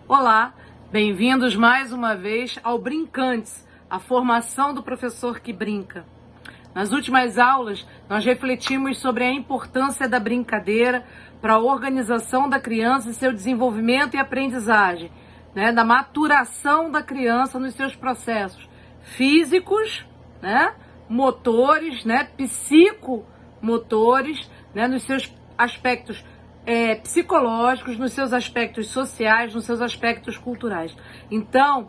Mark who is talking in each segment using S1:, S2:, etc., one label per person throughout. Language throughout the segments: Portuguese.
S1: Olá, bem-vindos mais uma vez ao Brincantes, a formação do professor que brinca. Nas últimas aulas, nós refletimos sobre a importância da brincadeira para a organização da criança e seu desenvolvimento e aprendizagem, da maturação da criança nos seus processos físicos, motores, psicomotores, nos seus aspectos psicológicos, nos seus aspectos sociais, nos seus aspectos culturais. Então,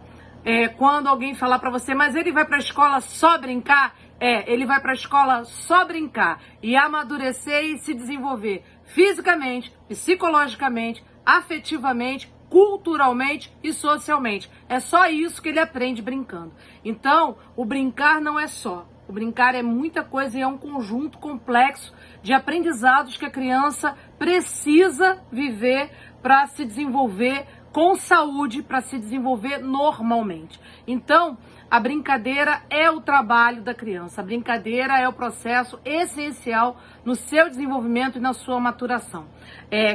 S1: quando alguém falar para você, mas ele vai para a escola só brincar? Ele vai para a escola só brincar e amadurecer e se desenvolver fisicamente, psicologicamente, afetivamente, culturalmente e socialmente. É só isso que ele aprende brincando. Então, o brincar não é só. O brincar é muita coisa e é um conjunto complexo de aprendizados que a criança precisa viver para se desenvolver com saúde, para se desenvolver normalmente. Então, a brincadeira é o trabalho da criança. A brincadeira é o processo essencial no seu desenvolvimento e na sua maturação.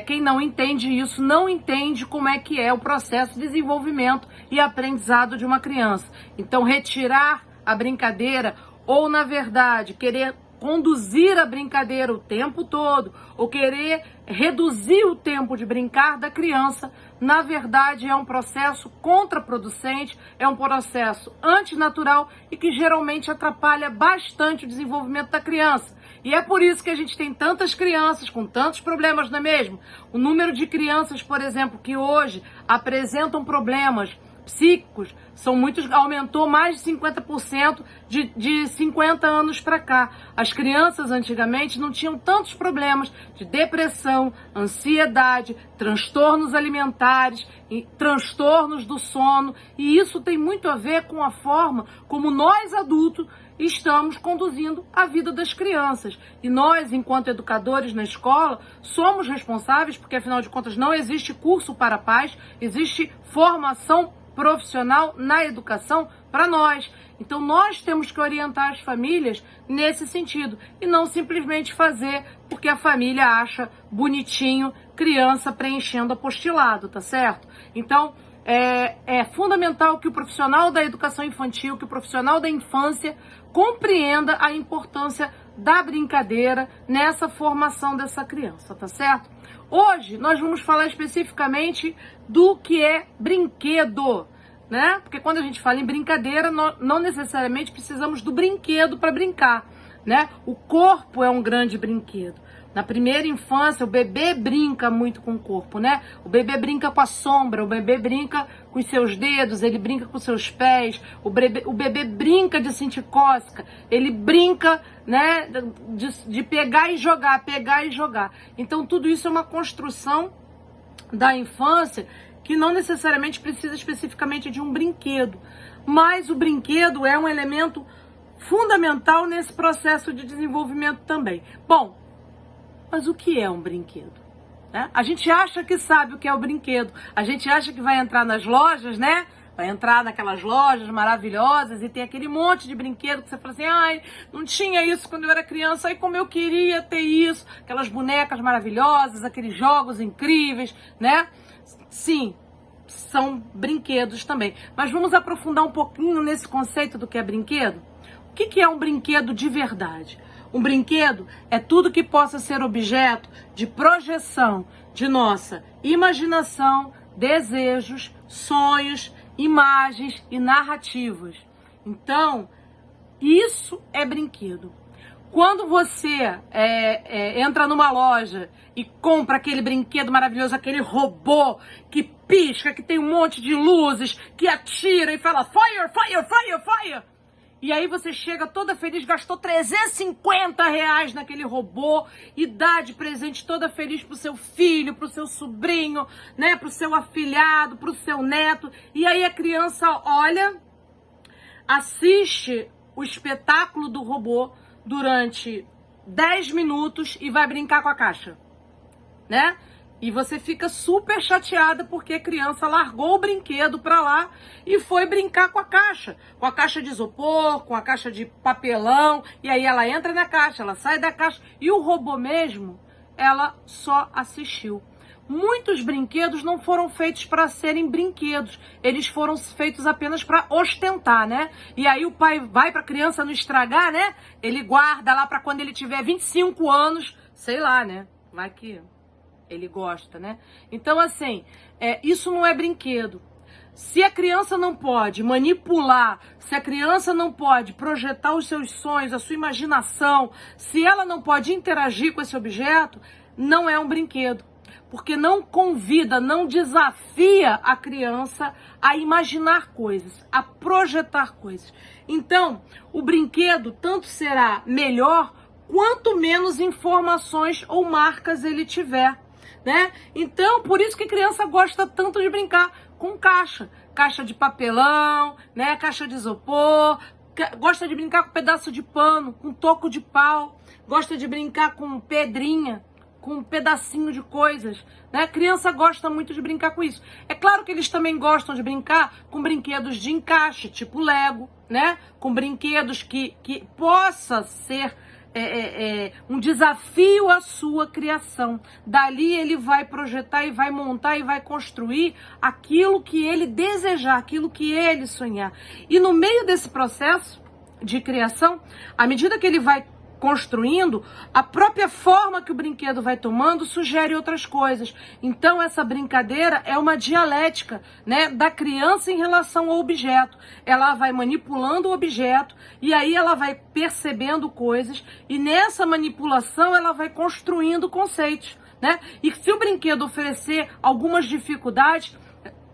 S1: Quem não entende isso, não entende como é que é o processo de desenvolvimento e aprendizado de uma criança. Então, retirar a brincadeira ou, na verdade, querer conduzir a brincadeira o tempo todo, ou querer reduzir o tempo de brincar da criança, na verdade é um processo contraproducente, é um processo antinatural e que geralmente atrapalha bastante o desenvolvimento da criança. E é por isso que a gente tem tantas crianças com tantos problemas, não é mesmo? O número de crianças, por exemplo, que hoje apresentam problemas psíquicos aumentou mais de 50% de 50 anos para cá. As crianças antigamente não tinham tantos problemas de depressão, ansiedade, transtornos alimentares, transtornos do sono, e isso tem muito a ver com a forma como nós adultos estamos conduzindo a vida das crianças. E nós, enquanto educadores na escola, somos responsáveis, porque afinal de contas não existe curso para pais, existe formação profissional na educação para nós. Então nós temos que orientar as famílias nesse sentido e não simplesmente fazer porque a família acha bonitinho criança preenchendo apostilado, tá certo? Então é fundamental que o profissional da educação infantil, que o profissional da infância compreenda a importância da brincadeira nessa formação dessa criança, tá certo? Hoje nós vamos falar especificamente do que é brinquedo, Porque quando a gente fala em brincadeira, não necessariamente precisamos do brinquedo para brincar, O corpo é um grande brinquedo. Na primeira infância, o bebê brinca muito com o corpo, O bebê brinca com a sombra, o bebê brinca com os seus dedos, ele brinca com os seus pés, o bebê brinca de sentir cócega, ele brinca, de pegar e jogar. Então, tudo isso é uma construção da infância que não necessariamente precisa especificamente de um brinquedo, mas o brinquedo é um elemento fundamental nesse processo de desenvolvimento também. Bom, mas o que é um brinquedo? A gente acha que sabe o que é o brinquedo. A gente acha que vai entrar nas lojas, Vai entrar naquelas lojas maravilhosas e tem aquele monte de brinquedo que você fala assim, ai, não tinha isso quando eu era criança, ai, como eu queria ter isso. Aquelas bonecas maravilhosas, aqueles jogos incríveis, Sim, são brinquedos também. Mas vamos aprofundar um pouquinho nesse conceito do que é brinquedo? O que é um brinquedo de verdade? Um brinquedo é tudo que possa ser objeto de projeção de nossa imaginação, desejos, sonhos, imagens e narrativas. Então, isso é brinquedo. Quando você entra numa loja e compra aquele brinquedo maravilhoso, aquele robô que pisca, que tem um monte de luzes, que atira e fala fire, fire, fire, fire, e aí você chega toda feliz, gastou R$350 naquele robô e dá de presente toda feliz pro seu filho, pro seu sobrinho, pro seu afilhado, pro seu neto. E aí a criança olha, assiste o espetáculo do robô durante 10 minutos e vai brincar com a caixa, E você fica super chateada porque a criança largou o brinquedo pra lá e foi brincar com a caixa de isopor, com a caixa de papelão, e aí ela entra na caixa, ela sai da caixa, e o robô mesmo, ela só assistiu. muitos brinquedos não foram feitos para serem brinquedos, eles foram feitos apenas para ostentar, né? E aí o pai vai para a criança não estragar, né? Ele guarda lá para quando ele tiver 25 anos, sei lá, né? Vai que ele gosta, né? Então, assim, isso não é brinquedo. Se a criança não pode manipular, se a criança não pode projetar os seus sonhos, a sua imaginação, se ela não pode interagir com esse objeto, não é um brinquedo. Porque não convida, não desafia a criança a imaginar coisas, a projetar coisas. Então, o brinquedo tanto será melhor quanto menos informações ou marcas ele tiver, né? Então, por isso que a criança gosta tanto de brincar com caixa de papelão, né? Caixa de isopor, gosta de brincar com pedaço de pano, com toco de pau, gosta de brincar com pedrinha, com um pedacinho de coisas, né? A criança gosta muito de brincar com isso. É claro que eles também gostam de brincar com brinquedos de encaixe, tipo Lego, né? Com brinquedos que possa ser um desafio à sua criação. Dali ele vai projetar e vai montar e vai construir aquilo que ele desejar, aquilo que ele sonhar. E no meio desse processo de criação, à medida que ele vai construindo, a própria forma que o brinquedo vai tomando sugere outras coisas. Então essa brincadeira é uma dialética, né, da criança em relação ao objeto. Ela vai manipulando o objeto e aí ela vai percebendo coisas e nessa manipulação ela vai construindo conceitos, né? E se o brinquedo oferecer algumas dificuldades,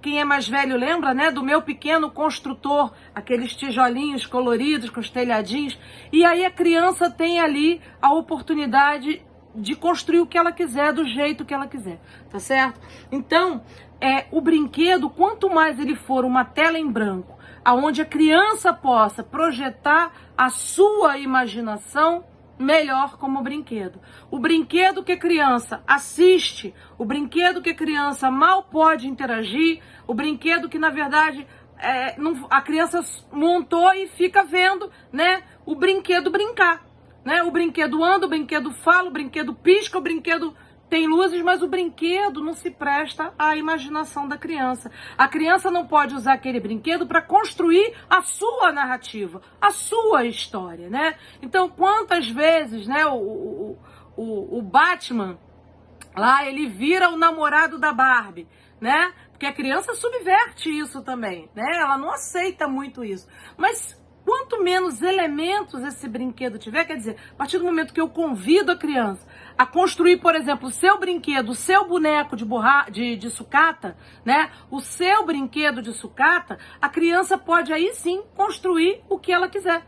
S1: quem é mais velho lembra, né, do meu pequeno construtor, aqueles tijolinhos coloridos com os telhadinhos. E aí a criança tem ali a oportunidade de construir o que ela quiser, do jeito que ela quiser, tá certo? Então, o brinquedo, quanto mais ele for uma tela em branco, aonde a criança possa projetar a sua imaginação, melhor como brinquedo. O brinquedo que a criança assiste, o brinquedo que a criança mal pode interagir, o brinquedo que, na verdade, a criança montou e fica vendo, né, o brinquedo brincar. Né? O brinquedo anda, o brinquedo fala, o brinquedo pisca, o brinquedo tem luzes, mas o brinquedo não se presta à imaginação da criança. A criança não pode usar aquele brinquedo para construir a sua narrativa, a sua história, né? Então, quantas vezes, né, o Batman, lá, ele vira o namorado da Barbie, né? Porque a criança subverte isso também, né? Ela não aceita muito isso. Mas quanto menos elementos esse brinquedo tiver, quer dizer, a partir do momento que eu convido a criança a construir, por exemplo, o seu brinquedo, o seu boneco de sucata, né? O seu brinquedo de sucata, a criança pode aí sim construir o que ela quiser.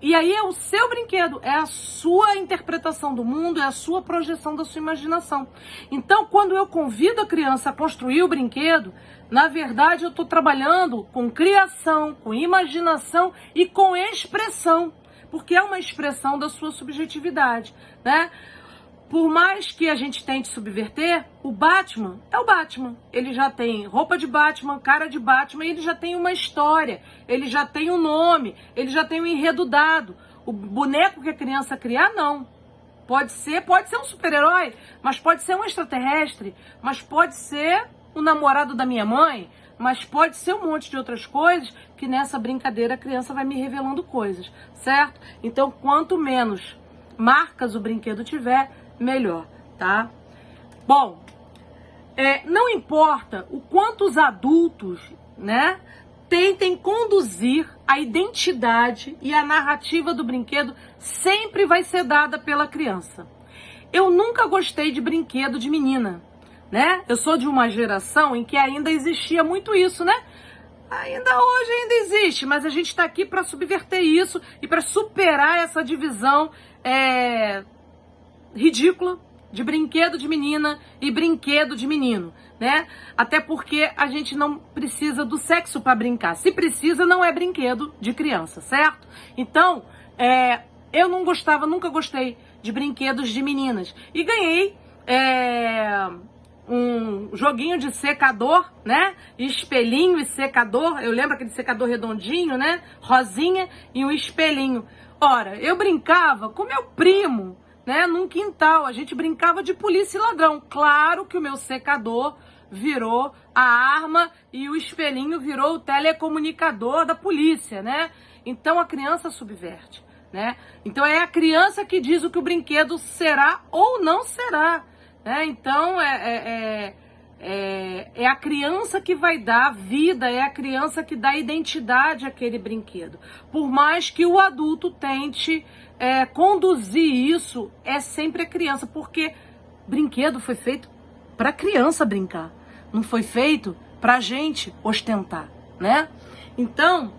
S1: E aí é o seu brinquedo, é a sua interpretação do mundo, é a sua projeção da sua imaginação. Então, quando eu convido a criança a construir o brinquedo, na verdade eu estou trabalhando com criação, com imaginação e com expressão, porque é uma expressão da sua subjetividade, né? Por mais que a gente tente subverter, o Batman é o Batman. Ele já tem roupa de Batman, cara de Batman, e ele já tem uma história, ele já tem um nome, ele já tem um enredo dado. O boneco que a criança criar, não. Pode ser um super-herói, mas pode ser um extraterrestre, mas pode ser o namorado da minha mãe, mas pode ser um monte de outras coisas que nessa brincadeira a criança vai me revelando coisas, certo? Então, quanto menos marcas o brinquedo tiver, melhor, tá? Bom, não importa o quanto os adultos, né, tentem conduzir a identidade e a narrativa do brinquedo, sempre vai ser dada pela criança. Eu nunca gostei de brinquedo de menina, né? Eu sou de uma geração em que ainda existia muito isso, né? Ainda hoje existe, mas a gente está aqui para subverter isso e para superar essa divisão ridícula de brinquedo de menina e brinquedo de menino, né? Até porque a gente não precisa do sexo para brincar. Se precisa, não é brinquedo de criança, certo? Então, eu nunca gostei de brinquedos de meninas. E ganhei um joguinho de secador, né? Espelhinho e secador. Eu lembro aquele secador redondinho, né? Rosinha e um espelhinho. Ora, eu brincava com meu primo, né, num quintal. A gente brincava de polícia e ladrão. Claro que o meu secador virou a arma e o espelhinho virou o telecomunicador da polícia, né? Então a criança subverte, né? Então é a criança que diz o que o brinquedo será ou não será, né? Então é a criança que vai dar vida, é a criança que dá identidade àquele brinquedo. Por mais que o adulto tente conduzir isso, é sempre a criança, porque brinquedo foi feito para criança brincar, não foi feito para gente ostentar, né? Então,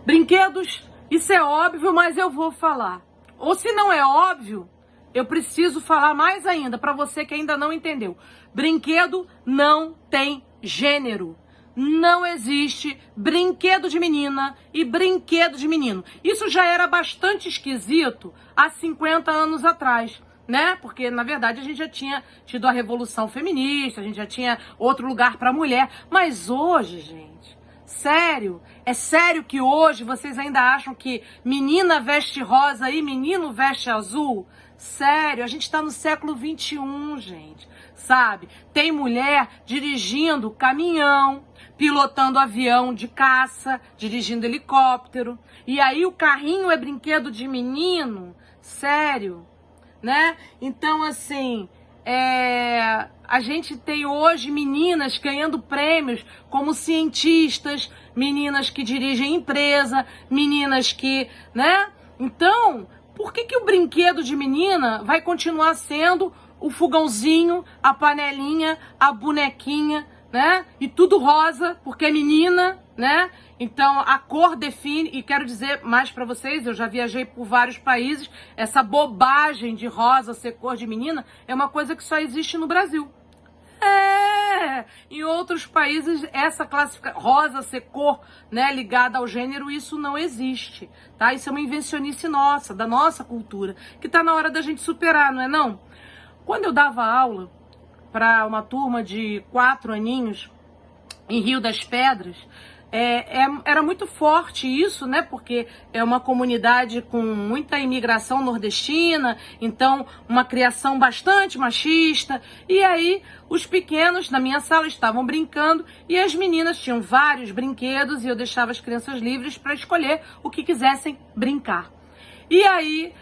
S1: brinquedos, isso é óbvio, mas eu vou falar. Ou se não é óbvio, eu preciso falar mais ainda para você que ainda não entendeu. Brinquedo não tem gênero. Não existe brinquedo de menina e brinquedo de menino. Isso já era bastante esquisito há 50 anos atrás, né? Porque, na verdade, a gente já tinha tido a Revolução Feminista, a gente já tinha outro lugar para mulher. Mas hoje, gente, sério, é sério que hoje vocês ainda acham que menina veste rosa e menino veste azul? Sério, a gente está no século XXI, gente, sabe? Tem mulher dirigindo caminhão, pilotando avião de caça, dirigindo helicóptero. E aí o carrinho é brinquedo de menino? Sério, né? Então, assim, a gente tem hoje meninas ganhando prêmios como cientistas, meninas que dirigem empresa, meninas que, né? Então, por que o brinquedo de menina vai continuar sendo o fogãozinho, a panelinha, a bonequinha, né? E tudo rosa, porque é menina, né? Então a cor define, e quero dizer mais para vocês, eu já viajei por vários países, essa bobagem de rosa ser cor de menina é uma coisa que só existe no Brasil. Em outros países essa classificação, rosa ser cor, né, ligada ao gênero, isso não existe, tá? Isso é uma invencionice nossa, da nossa cultura, que tá na hora da gente superar, não é não? Quando eu dava aula para uma turma de 4 aninhos em Rio das Pedras, era muito forte isso, né? Porque é uma comunidade com muita imigração nordestina, então uma criação bastante machista. E aí os pequenos na minha sala estavam brincando e as meninas tinham vários brinquedos e eu deixava as crianças livres para escolher o que quisessem brincar. E aí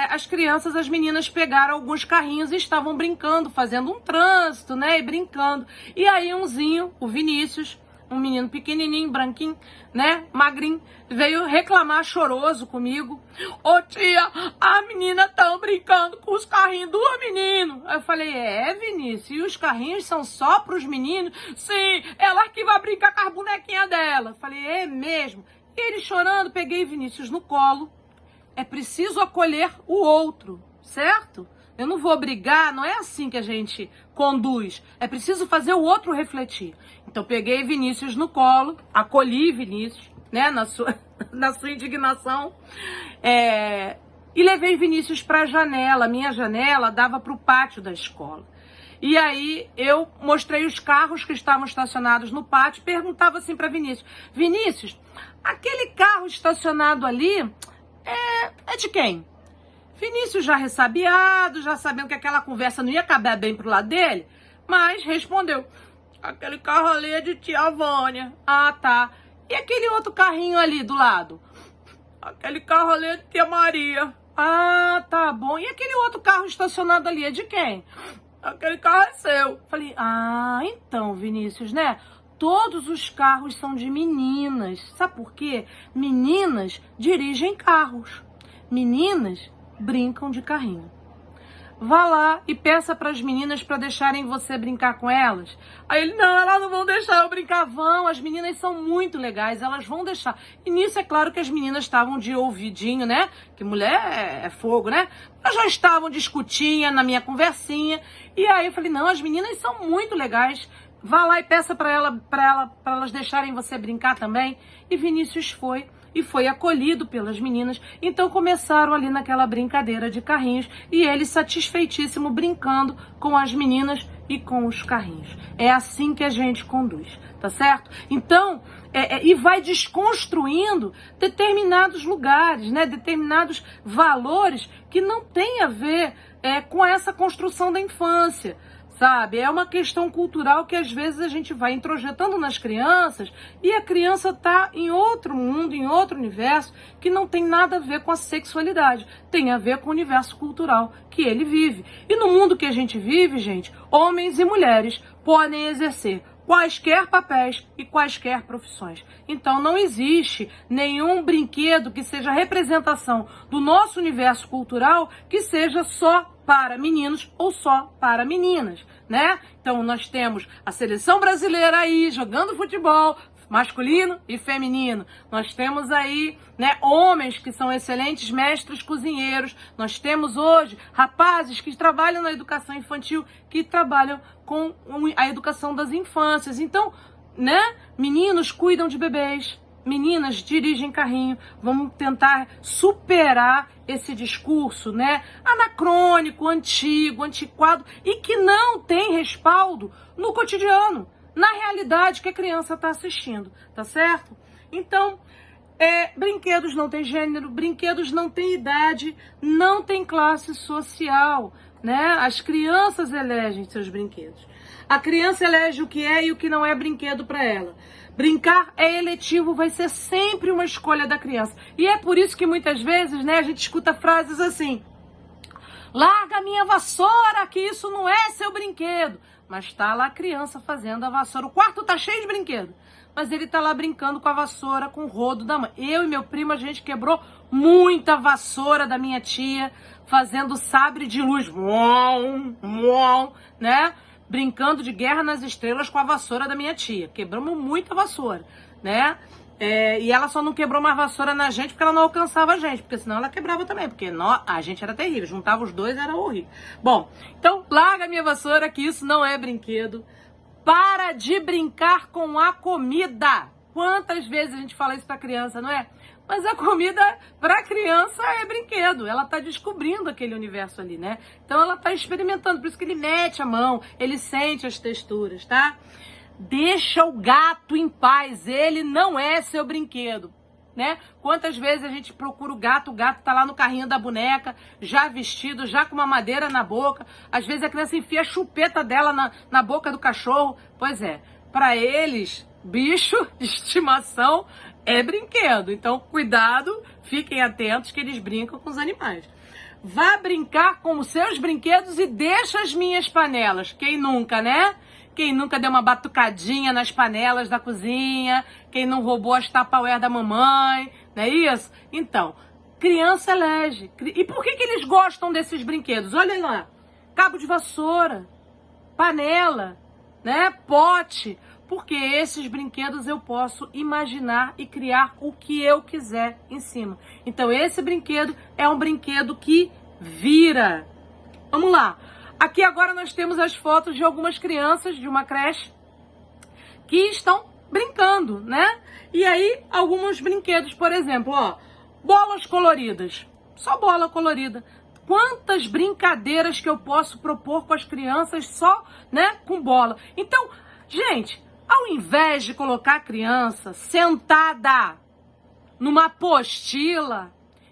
S1: as crianças, as meninas pegaram alguns carrinhos e estavam brincando, fazendo um trânsito, né? E brincando. E aí umzinho, o Vinícius, um menino pequenininho, branquinho, né, magrinho, veio reclamar choroso comigo. Ô tia, a menina tão brincando com os carrinhos dos meninos. Aí eu falei, Vinícius, e os carrinhos são só pros meninos? Sim, ela que vai brincar com a bonequinha dela. Eu falei, é mesmo? E ele chorando, peguei Vinícius no colo. É preciso acolher o outro, certo? Eu não vou brigar, não é assim que a gente conduz. É preciso fazer o outro refletir. Então, peguei Vinícius no colo, acolhi Vinícius, né, na sua indignação, e levei Vinícius para a janela. Minha janela dava para o pátio da escola. E aí, eu mostrei os carros que estavam estacionados no pátio, perguntava assim para Vinícius, Vinícius, aquele carro estacionado ali é de quem? Vinícius já ressabiado, já sabendo que aquela conversa não ia caber bem pro lado dele, mas respondeu, aquele carro ali é de tia Vânia. Ah, tá. E aquele outro carrinho ali do lado? Aquele carro ali é de tia Maria. Ah, tá bom. E aquele outro carro estacionado ali é de quem? Aquele carro é seu. Falei, então, Vinícius, né? Todos os carros são de meninas. Sabe por quê? Meninas dirigem carros. Meninas brincam de carrinho. Vá lá e peça para as meninas para deixarem você brincar com elas. Aí ele, não, elas não vão deixar eu brincar. Vão, as meninas são muito legais, elas vão deixar. E nisso é claro que as meninas estavam de ouvidinho, né? Que mulher é fogo, né? Elas já estavam discutindo na minha conversinha. E aí eu falei, não, as meninas são muito legais. Vá lá e peça para elas deixarem você brincar também. E Vinícius foi. E foi acolhido pelas meninas. Então começaram ali naquela brincadeira de carrinhos. E ele satisfeitíssimo brincando com as meninas e com os carrinhos. É assim que a gente conduz, tá certo? Então, e vai desconstruindo determinados lugares, né? Determinados valores que não tem a ver com essa construção da infância, sabe? É uma questão cultural que às vezes a gente vai introjetando nas crianças e a criança tá em outro mundo, em outro universo que não tem nada a ver com a sexualidade, tem a ver com o universo cultural que ele vive. E no mundo que a gente vive, gente, homens e mulheres podem exercer quaisquer papéis e quaisquer profissões. Então não existe nenhum brinquedo que seja representação do nosso universo cultural que seja só para meninos ou só para meninas, né? Então nós temos a seleção brasileira aí jogando futebol masculino e feminino. Nós temos aí, né, homens que são excelentes mestres cozinheiros. Nós temos hoje rapazes que trabalham na educação infantil, que trabalham com a educação das infâncias. Então, né, meninos cuidam de bebês, meninas dirigem carrinho. Vamos tentar superar esse discurso, né, anacrônico, antigo, antiquado e que não tem respaldo no cotidiano, na realidade que a criança está assistindo, tá certo? Então, brinquedos não tem gênero, brinquedos não tem idade, não tem classe social, né? As crianças elegem seus brinquedos. A criança elege o que é e o que não é brinquedo para ela. Brincar é eletivo, vai ser sempre uma escolha da criança. E é por isso que muitas vezes, né, a gente escuta frases assim: larga a minha vassoura, que isso não é seu brinquedo. Mas tá lá a criança fazendo a vassoura. O quarto tá cheio de brinquedo, mas ele tá lá brincando com a vassoura, com o rodo da mãe. Eu e meu primo, a gente quebrou muita vassoura da minha tia, fazendo sabre de luz, né? Brincando de Guerra nas Estrelas com a vassoura da minha tia. Quebramos muita vassoura, né? E ela só não quebrou mais vassoura na gente porque ela não alcançava a gente, porque senão ela quebrava também, porque a gente era terrível, juntava os dois, era horrível. Bom, então larga a minha vassoura, que isso não é brinquedo. Para de brincar com a comida. Quantas vezes a gente fala isso pra criança, não é? Mas a comida pra criança é brinquedo, ela tá descobrindo aquele universo ali, né? Então ela tá experimentando, por isso que ele mete a mão, ele sente as texturas, tá? Deixa o gato em paz, ele não é seu brinquedo, né? Quantas vezes a gente procura o gato tá lá no carrinho da boneca, já vestido, já com uma madeira na boca. Às vezes a criança enfia a chupeta dela na boca do cachorro. Pois é, para eles, bicho de estimação é brinquedo. Então, cuidado, fiquem atentos que eles brincam com os animais. Vá brincar com os seus brinquedos e deixa as minhas panelas. Quem nunca, né? Quem nunca deu uma batucadinha nas panelas da cozinha? Quem não roubou as Tupperware da mamãe? Não é isso? Então, criança elege. E por que eles gostam desses brinquedos? Olha lá, cabo de vassoura, panela, né? Pote. Porque esses brinquedos eu posso imaginar e criar o que eu quiser em cima. Então, esse brinquedo é um brinquedo que vira. Vamos lá. Aqui agora nós temos as fotos de algumas crianças de uma creche que estão brincando, né? E aí, alguns brinquedos, por exemplo, ó, bolas coloridas. Só bola colorida. Quantas brincadeiras que eu posso propor com as crianças só, né, com bola. Então, gente, ao invés de colocar a criança sentada numa apostila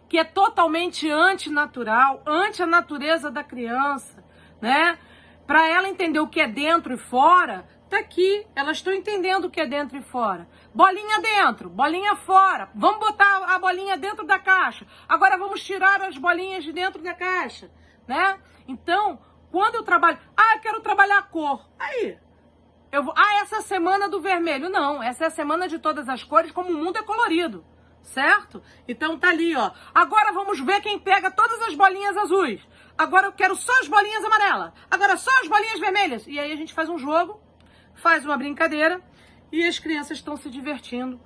S1: que é totalmente antinatural, anti a natureza da criança, né? Para ela entender o que é dentro e fora, tá aqui. Elas estão entendendo o que é dentro e fora. Bolinha dentro, bolinha fora. Vamos botar a bolinha dentro da caixa. Agora vamos tirar as bolinhas de dentro da caixa, né? Então, quando eu trabalho... eu quero trabalhar a cor. Aí... essa é a semana do vermelho. Não, essa é a semana de todas as cores, como o mundo é colorido, certo? Então tá ali, ó. Agora vamos ver quem pega todas as bolinhas azuis. Agora eu quero só as bolinhas amarelas. Agora só as bolinhas vermelhas. E aí a gente faz um jogo, faz uma brincadeira e as crianças estão se divertindo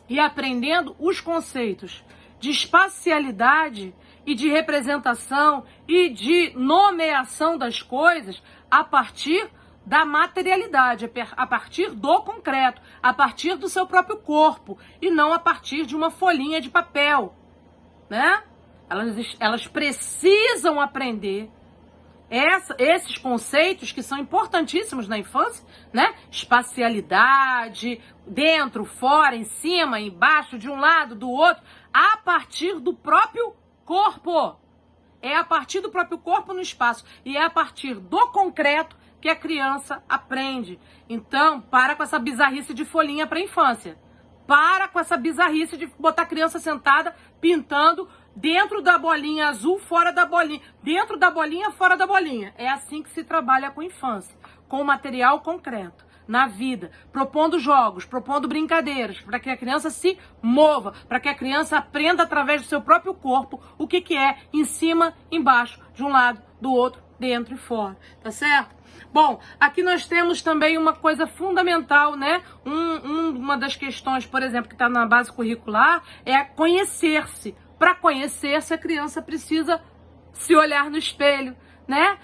S1: e aprendendo os conceitos de espacialidade e de representação e de nomeação das coisas a partir da materialidade, a partir do concreto, a partir do seu próprio corpo e não a partir de uma folhinha de papel, né? Elas precisam aprender esses conceitos que são importantíssimos na infância, né? Espacialidade, dentro, fora, em cima, embaixo, de um lado, do outro, a partir do próprio corpo. É a partir do próprio corpo no espaço e é a partir do concreto que a criança aprende. Então, para com essa bizarrice de folhinha para a infância. Para com essa bizarrice de botar a criança sentada pintando dentro da bolinha azul, fora da bolinha, dentro da bolinha, fora da bolinha. É assim que se trabalha com infância, com material concreto, na vida, propondo jogos, propondo brincadeiras, para que a criança se mova, para que a criança aprenda através do seu próprio corpo o que é em cima, embaixo, de um lado, do outro, dentro e fora, tá certo? Bom, aqui nós temos também uma coisa fundamental, né? Uma das questões, por exemplo, que está na base curricular é conhecer-se. Para conhecer-se, a criança precisa se olhar no espelho, né?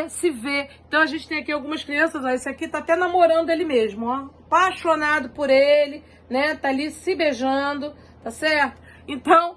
S1: Se ver. Então a gente tem aqui algumas crianças, ó, esse aqui tá até namorando ele mesmo, ó, apaixonado por ele, né? Tá ali se beijando, tá certo? Então,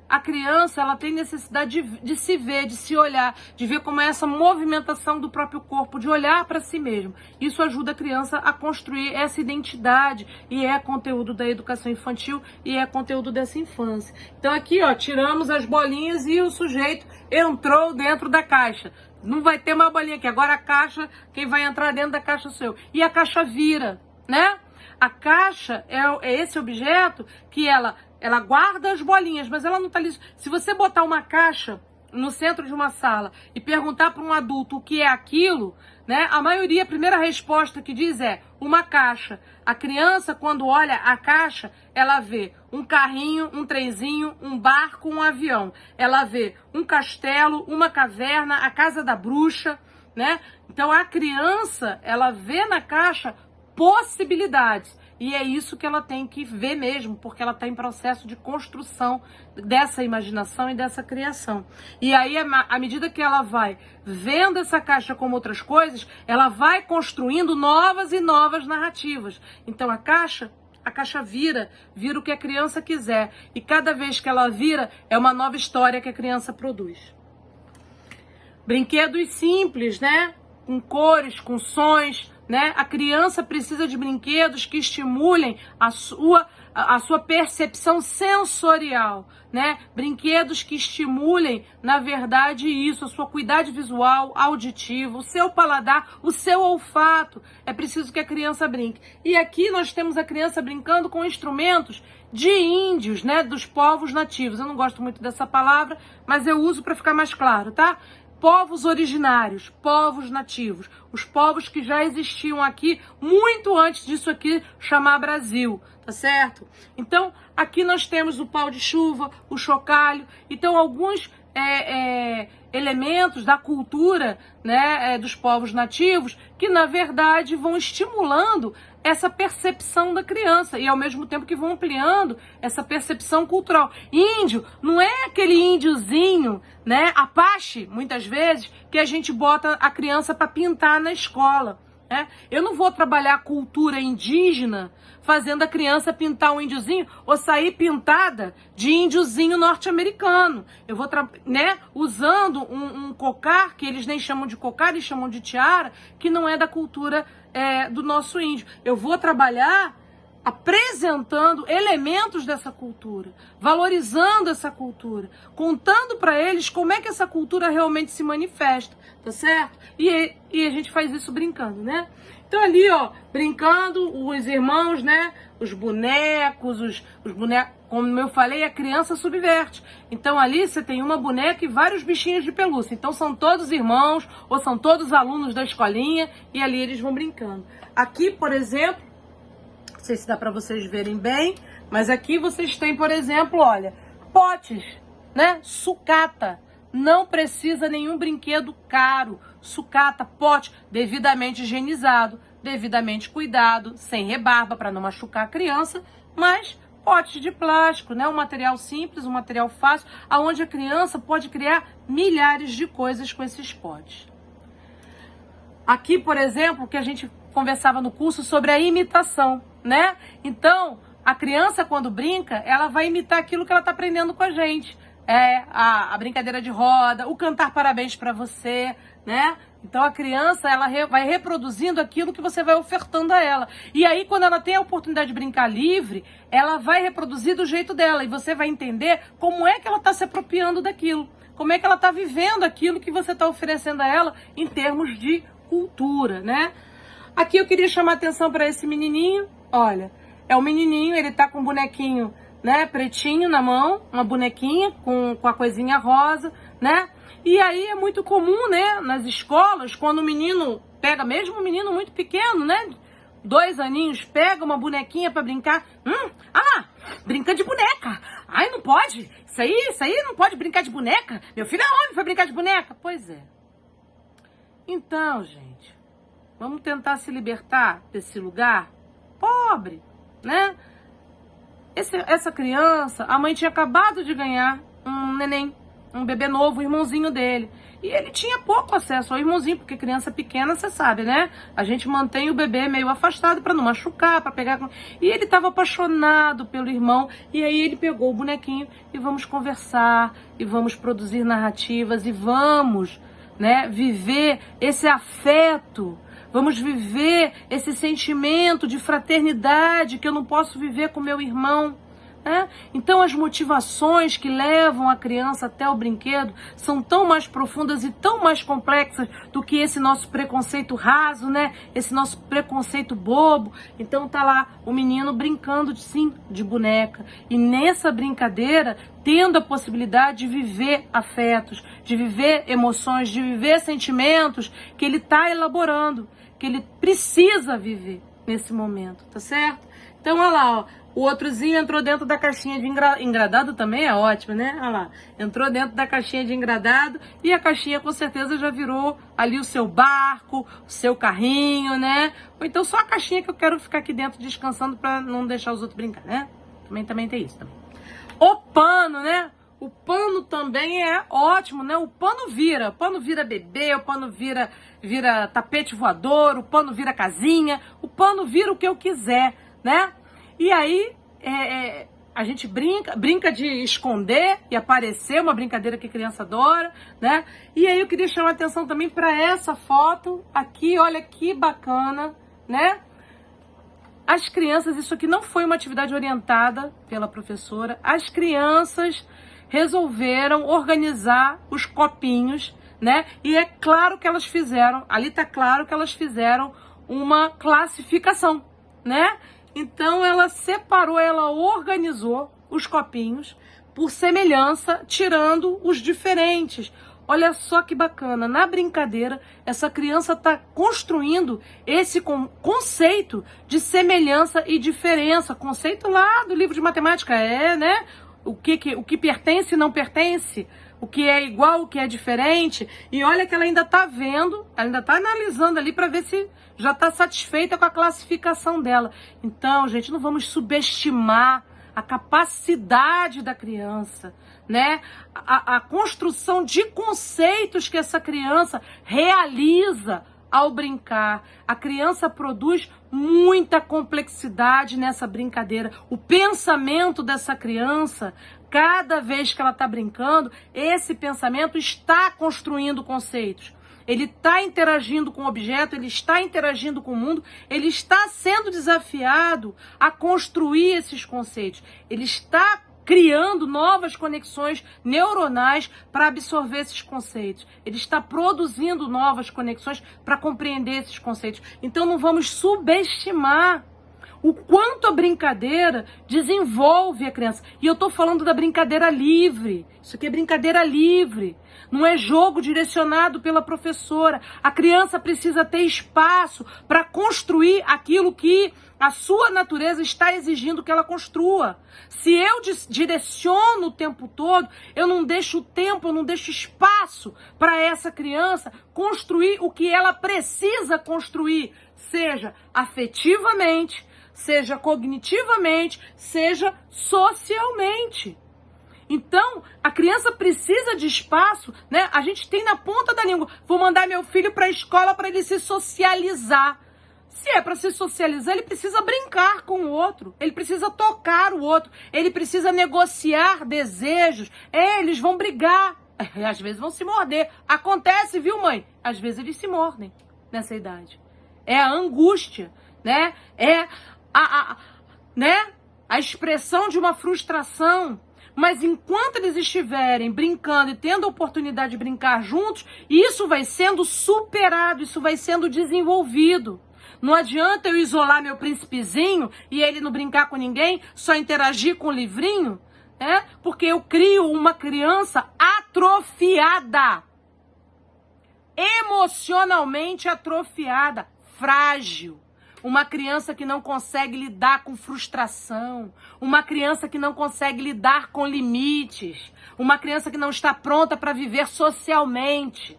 S1: a criança, ela tem necessidade de se ver, de se olhar, de ver como é essa movimentação do próprio corpo, de olhar para si mesmo. Isso ajuda a criança a construir essa identidade e é conteúdo da educação infantil e é conteúdo dessa infância. Então aqui, ó, tiramos as bolinhas e o sujeito entrou dentro da caixa. Não vai ter mais bolinha aqui. Agora a caixa, quem vai entrar dentro da caixa sou eu. E a caixa vira, né? A caixa é esse objeto que ela guarda as bolinhas, mas ela não está ali. Se você botar uma caixa no centro de uma sala e perguntar para um adulto o que é aquilo, né? A maioria, a primeira resposta que diz é uma caixa. A criança, quando olha a caixa, ela vê um carrinho, um trenzinho, um barco, um avião. Ela vê um castelo, uma caverna, a casa da bruxa, né? Então a criança, ela vê na caixa possibilidades. E é isso que ela tem que ver mesmo, porque ela está em processo de construção dessa imaginação e dessa criação. E aí, à medida que ela vai vendo essa caixa como outras coisas, ela vai construindo novas e novas narrativas. Então a caixa vira o que a criança quiser. E cada vez que ela vira, é uma nova história que a criança produz. Brinquedos simples, né? Com cores, com sons, né? A criança precisa de brinquedos que estimulem a sua percepção sensorial, né? Brinquedos que estimulem, na verdade, isso, a sua acuidade visual, auditiva, o seu paladar, o seu olfato. É preciso que a criança brinque. E aqui nós temos a criança brincando com instrumentos de índios, né? Dos povos nativos. Eu não gosto muito dessa palavra, mas eu uso para ficar mais claro, tá? Povos originários, povos nativos, os povos que já existiam aqui muito antes disso aqui chamar Brasil, tá certo? Então, aqui nós temos o pau de chuva, o chocalho, então alguns elementos da cultura, né, dos povos nativos que, na verdade, vão estimulando essa percepção da criança e, ao mesmo tempo, que vão ampliando essa percepção cultural. Índio não é aquele índiozinho, né, Apache, muitas vezes, que a gente bota a criança para pintar na escola. Né? Eu não vou trabalhar a cultura indígena fazendo a criança pintar um índiozinho ou sair pintada de índiozinho norte-americano. Eu vou usando um cocar, que eles nem chamam de cocar, eles chamam de tiara, que não é da cultura do nosso índio. Eu vou trabalhar apresentando elementos dessa cultura, valorizando essa cultura, contando para eles como é que essa cultura realmente se manifesta, tá certo? E a gente faz isso brincando, né? Então ali, ó, brincando, os irmãos, né? Os bonecos, os bonecos, como eu falei, a criança subverte. Então ali você tem uma boneca e vários bichinhos de pelúcia. Então são todos irmãos ou são todos alunos da escolinha e ali eles vão brincando. Aqui, por exemplo, não sei se dá para vocês verem bem, mas aqui vocês têm, por exemplo, olha, potes, né? Sucata. Não precisa nenhum brinquedo caro. Sucata, pote, devidamente higienizado, devidamente cuidado, sem rebarba para não machucar a criança, mas potes de plástico, né? Um material simples, um material fácil, aonde a criança pode criar milhares de coisas com esses potes. Aqui, por exemplo, que a gente conversava no curso sobre a imitação, né? Então, a criança, quando brinca, ela vai imitar aquilo que ela está aprendendo com a gente. A brincadeira de roda, o cantar parabéns para você, né? Então a criança, ela vai reproduzindo aquilo que você vai ofertando a ela. E aí, quando ela tem a oportunidade de brincar livre, ela vai reproduzir do jeito dela. E você vai entender como é que ela está se apropriando daquilo. como é que ela está vivendo aquilo que você está oferecendo a ela em termos de cultura, né? Aqui eu queria chamar a atenção para esse menininho. Olha, é um menininho, ele tá com um bonequinho, né, pretinho na mão, uma bonequinha com a coisinha rosa, né? E aí é muito comum, né, nas escolas, quando o menino pega, mesmo um menino muito pequeno, né, 2 aninhos, pega uma bonequinha para brincar. Lá, brinca de boneca. Ai, não pode. Isso aí não pode brincar de boneca. Meu filho é homem, foi brincar de boneca. Pois é. Então, gente, vamos tentar se libertar desse lugar pobre, né? Essa criança, a mãe tinha acabado de ganhar um neném, um bebê novo, o irmãozinho dele. E ele tinha pouco acesso ao irmãozinho, porque criança pequena, você sabe, né? A gente mantém o bebê meio afastado para não machucar, para pegar... E ele estava apaixonado pelo irmão, e aí ele pegou o bonequinho e vamos conversar, e vamos produzir narrativas, e vamos, né, viver esse afeto. Vamos viver esse sentimento de fraternidade que eu não posso viver com meu irmão. Né? Então as motivações que levam a criança até o brinquedo são tão mais profundas e tão mais complexas do que esse nosso preconceito raso, né? Esse nosso preconceito bobo. Então tá lá o menino brincando sim de boneca. E nessa brincadeira, tendo a possibilidade de viver afetos, de viver emoções, de viver sentimentos que ele tá elaborando, que ele precisa viver nesse momento, tá certo? Então olha lá, ó. O outrozinho entrou dentro da caixinha de engradado, também é ótimo, né? Olha lá, entrou dentro da caixinha de engradado e a caixinha com certeza já virou ali o seu barco, o seu carrinho, né? Ou então só a caixinha que eu quero ficar aqui dentro descansando para não deixar os outros brincar, né? Também tem isso também. O pano, né? O pano também é ótimo, né? O pano vira bebê, o pano vira tapete voador, o pano vira casinha, o pano vira o que eu quiser, né? E aí, a gente brinca de esconder e aparecer, uma brincadeira que a criança adora, né? E aí eu queria chamar a atenção também para essa foto aqui, olha que bacana, né? As crianças, isso aqui não foi uma atividade orientada pela professora, as crianças resolveram organizar os copinhos, né? E é claro que elas fizeram, ali tá claro que elas fizeram uma classificação, né? Então ela separou, ela organizou os copinhos por semelhança, tirando os diferentes. Olha só que bacana, na brincadeira, essa criança está construindo esse conceito de semelhança e diferença, conceito lá do livro de matemática, né? O que pertence e não pertence, o que é igual, o que é diferente. E olha que ela ainda está vendo, ela ainda está analisando ali para ver se já está satisfeita com a classificação dela. Então, gente, não vamos subestimar a capacidade da criança, né? A construção de conceitos que essa criança realiza ao brincar. A criança produz muita complexidade nessa brincadeira. O pensamento dessa criança, cada vez que ela está brincando, esse pensamento está construindo conceitos. Ele está interagindo com o objeto, ele está interagindo com o mundo, ele está sendo desafiado a construir esses conceitos. Ele está criando novas conexões neuronais para absorver esses conceitos. Ele está produzindo novas conexões para compreender esses conceitos. Então não vamos subestimar o quanto a brincadeira desenvolve a criança. E eu estou falando da brincadeira livre. Isso aqui é brincadeira livre. Não é jogo direcionado pela professora. A criança precisa ter espaço para construir aquilo que a sua natureza está exigindo que ela construa. Se eu direciono o tempo todo, eu não deixo tempo, eu não deixo espaço para essa criança construir o que ela precisa construir, seja afetivamente, seja cognitivamente, seja socialmente. Então, a criança precisa de espaço, né? A gente tem na ponta da língua. Vou mandar meu filho para a escola para ele se socializar. Se é para se socializar, ele precisa brincar com o outro. Ele precisa tocar o outro. Ele precisa negociar desejos. Eles vão brigar. Às vezes vão se morder. Acontece, viu, mãe? Às vezes eles se mordem nessa idade. É a angústia, né? É a expressão de uma frustração. Mas enquanto eles estiverem brincando e tendo a oportunidade de brincar juntos, isso vai sendo superado, isso vai sendo desenvolvido. Não adianta eu isolar meu príncipezinho e ele não brincar com ninguém, só interagir com o livrinho, né? Porque eu crio uma criança atrofiada, emocionalmente atrofiada, frágil. Uma criança que não consegue lidar com frustração, uma criança que não consegue lidar com limites, uma criança que não está pronta para viver socialmente.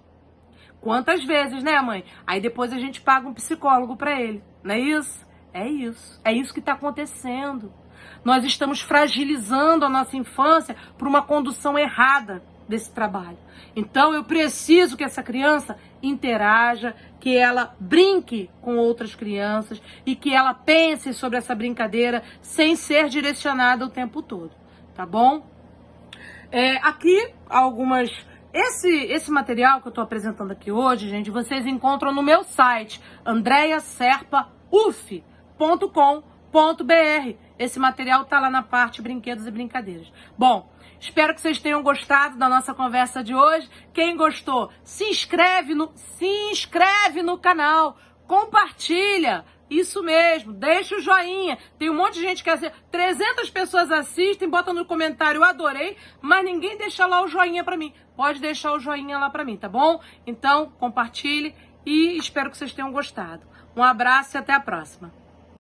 S1: Quantas vezes, né, mãe? Aí depois a gente paga um psicólogo para ele, não é isso? É isso. É isso que está acontecendo. Nós estamos fragilizando a nossa infância por uma condução errada desse trabalho. Então eu preciso que essa criança interaja, que ela brinque com outras crianças e que ela pense sobre essa brincadeira sem ser direcionada o tempo todo, tá bom? Aqui algumas... Esse material que eu estou apresentando aqui hoje, gente, vocês encontram no meu site, andreaserpauf.com.br. Esse material tá lá na parte brinquedos e brincadeiras. Bom, espero que vocês tenham gostado da nossa conversa de hoje. Quem gostou, se inscreve no canal, compartilha. Isso mesmo, deixa o joinha. Tem um monte de gente que assiste, 300 pessoas assistem, botam no comentário, eu adorei, mas ninguém deixa lá o joinha pra mim. Pode deixar o joinha lá pra mim, tá bom? Então, compartilhe e espero que vocês tenham gostado. Um abraço e até a próxima.